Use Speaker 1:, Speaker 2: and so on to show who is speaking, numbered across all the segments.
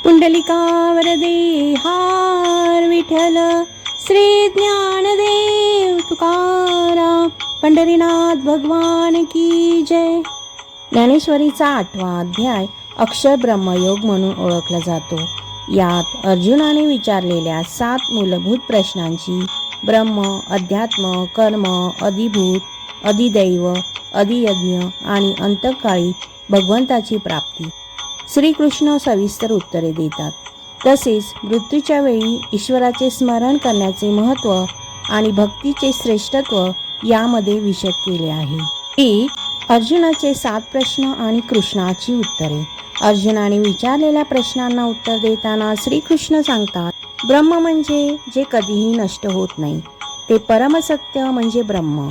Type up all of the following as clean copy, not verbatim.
Speaker 1: पुंडलिका वरदे हार विठ्ठल श्री ज्ञानदेव तुकाराम पंढरीनाथ भगवान की जय. ज्ञानेश्वरीचा 8वा अध्याय अक्षर ब्रह्मयोग म्हणून ओळखला जातो. यात अर्जुनाने विचारलेल्या 7 मूलभूत प्रश्नांची ब्रह्म, अध्यात्म, कर्म, अधिभूत, अधिदैव, अधियज्ञ आणि अंतकाळी भगवंताची प्राप्ती श्रीकृष्ण सविस्तर उत्तरे देतात. तसेच मृत्यूच्या वेळी ईश्वराचे स्मरण करण्याचे महत्त्व आणि भक्तीचे श्रेष्ठत्व यामध्ये विशद केले आहे. अर्जुनाचे 7 प्रश्न आणि कृष्णाची उत्तरे. अर्जुनाने विचारलेल्या प्रश्नांना उत्तर देताना श्रीकृष्ण सांगतात, ब्रह्म म्हणजे जे कधीही नष्ट होत नाही, ते परमसत्य म्हणजे ब्रह्म.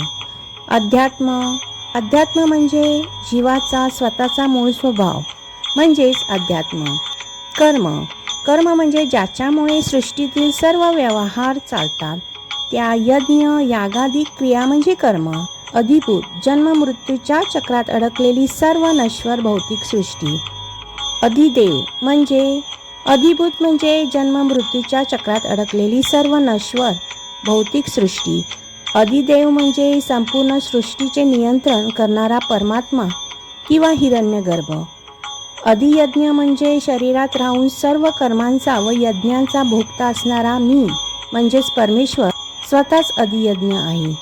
Speaker 1: अध्यात्म म्हणजे जीवाचा स्वतःचा मूळ स्वभाव म्हणजेच अध्यात्म. कर्म म्हणजे ज्याच्यामुळे सृष्टीतील सर्व व्यवहार चालतात, त्या यज्ञ यागादी क्रिया म्हणजे कर्म. अधिभूत जन्म मृत्यूच्या चक्रात अडकलेली सर्व नश्वर भौतिक सृष्टी. अधिभूत म्हणजे जन्म मृत्यूच्या चक्रात अडकलेली सर्व नश्वर भौतिक सृष्टी. अधिदेव म्हणजे संपूर्ण सृष्टीचे नियंत्रण करणारा परमात्मा किंवा हिरण्यगर्भ. अधियज्ञ म्हणजे शरीरात राहून सर्व कर्मांचा व यज्ञांचा भोगता असणारा मी म्हणजेच परमेश्वर स्वतःच अधियज्ञ आहे.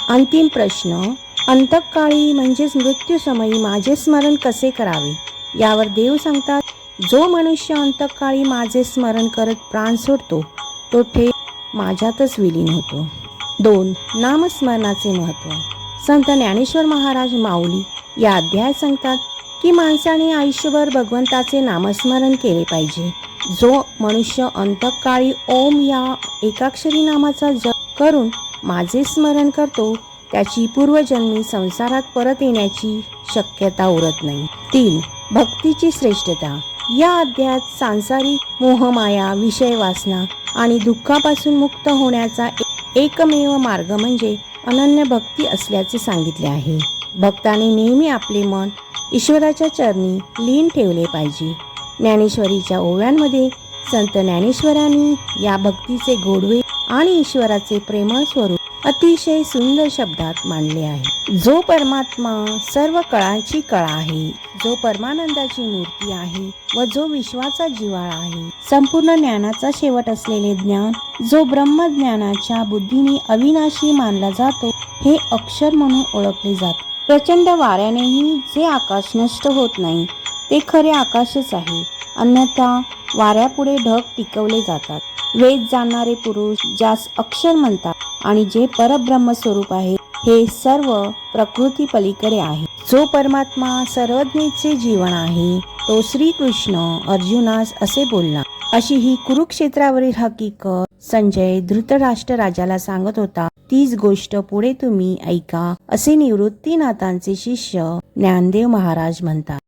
Speaker 1: अंतिम प्रश्न, अंतकाळी म्हणजेच मृत्यूसमयी माझे स्मरण कसे करावे. यावर देव सांगतात, जो मनुष्य अंतकाळी माझे स्मरण करत प्राण सोडतो तो थेट माझ्यातच विलीन होतो. 2. नामस्मरणाचे महत्त्व. संत ज्ञानेश्वर महाराज माऊली या अध्यायात सांगतात की माणसाने आयुष्यभर भगवंताचे नामस्मरण केले पाहिजे. जो मनुष्य अंतकाळी ओम या एकाक्षरी नामाचा जप करून माझे स्मरण करतो त्याची पूर्वजन्मी संसारात परत येण्याची शक्यता उरत नाही. 3. भक्तीची श्रेष्ठता. या अध्यायात सांसारिक मोहमाया, विषय वासना आणि दुःखापासून मुक्त होण्याचा एकमेव मार्ग म्हणजे अनन्य भक्ती असल्याचे सांगितले आहे. भक्ताने नेहमी आपले मन ईश्वराच्या चरणी लीन ठेवले पाहिजे. ज्ञानेश्वरीच्या ओव्यांमध्ये संत ज्ञानेश्वरांनी या भक्तीचे गोडवे आणि ईश्वराचे प्रेमळ स्वरूप अतिशय सुंदर शब्दात मांडले आहे. जो परमात्मा सर्व कळांची कळा आहे, जो परमानंदाची मूर्ती आहे व जो विश्वाचा जिव्हाळा आहे, संपूर्ण ज्ञानाचा शेवट असलेले ज्ञान, जो ब्रह्मज्ञानाच्या बुद्धीने अविनाशी मानला जातो, हे अक्षर म्हणून ओळखले जाते. प्रचंड वाऱ्यानेही जे आकाश नष्ट होत नाही ते खरे आकाशच आहे, अन्यथा वाऱ्यापुढे ढग टिकवले जातात. वेद जाणणारे पुरुष ज्यास अक्षर म्हणतात आणि जे परब्रह्म स्वरूप आहे हे सर्व प्रकृती पलीकडे आहे. जो परमात्मा सर्वज्ञेचे जीवन आहे तो श्रीकृष्ण अर्जुनास असे बोलला. अशी ही कुरुक्षेत्रावरील हकीकत संजय धृतराष्ट्र राजाला सांगत होता. तीच गोष्ट पुढे तुम्ही ऐका असे निवृत्तीनाथांचे शिष्य ज्ञानदेव महाराज म्हणतात.